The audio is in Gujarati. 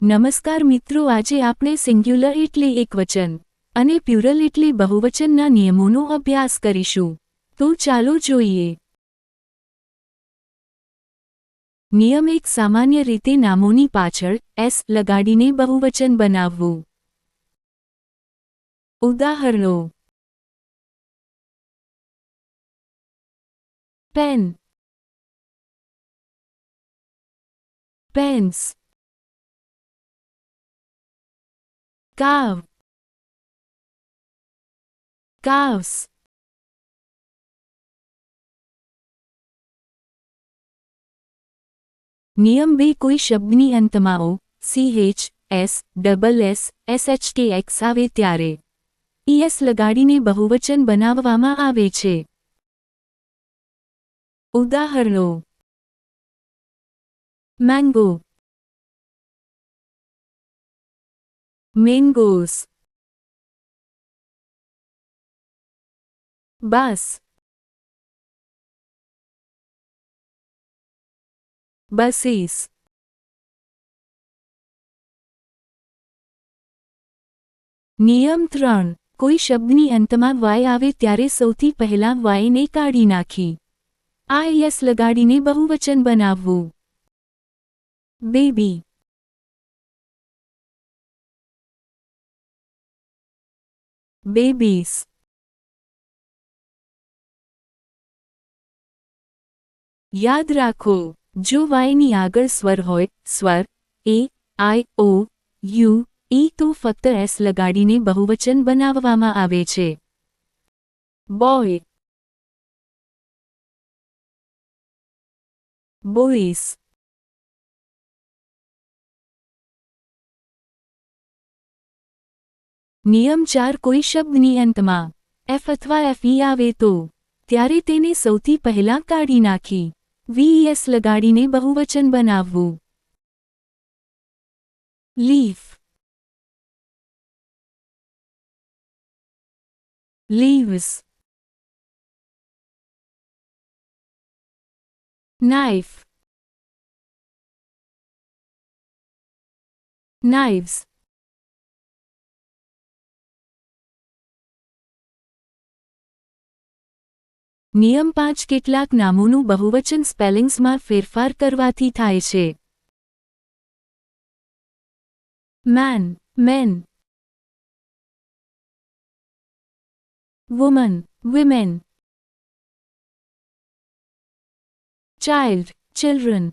નમસ્કાર મિત્રો, આજે આપણે સિંગ્યુલર એટલે એકવચન અને પ્યુરલ એટલે બહુવચનના નિયમોનો અભ્યાસ કરીશું. તો ચાલો જોઈએ. નિયમ 1. સામાન્ય રીતે નામોની પાછળ એસ લગાડીને બહુવચન બનાવવું. ઉદાહરણો: પેન, પેન્સ. cow, cows. નિયમ 2. કોઈ શબ્દની અંતમાં ઓ, ch, s, ss, sh કે x આવે ત્યારે es લગાડીને બહુવચન બનાવવામાં આવે છે. ઉદાહરણો: મેંગો, mangoes. bus, buses. નિયમ 3. કોઈ શબ્દની અંતમાં y આવે ત્યારે સૌથી પહેલા y ને કાઢી નાખી આ es લગાડીને બહુવચન બનાવવું. Baby, babies. યાદ રાખો, જો y ની આગળ સ્વર હોય, સ્વર એ, i, o, u, e તો ફક્ત s લગાડીને બહુવચન બનાવવામાં આવે છે. boy, boys. નિયમ 4. કોઈ શબ્દની અંતમાં f અથવા fe આવે તો ત્યારે તેને સૌથી પહેલા કાઢી નાખી ves લગાડીને બહુવચન બનાવવું. leaf, leaves. knife, knives. નિયમ 5. કેટલાક નામોનું બહુવચન સ્પેલિંગ્સમાં ફેરફાર કરવાથી થાય છે. man, men. woman, women. child, children.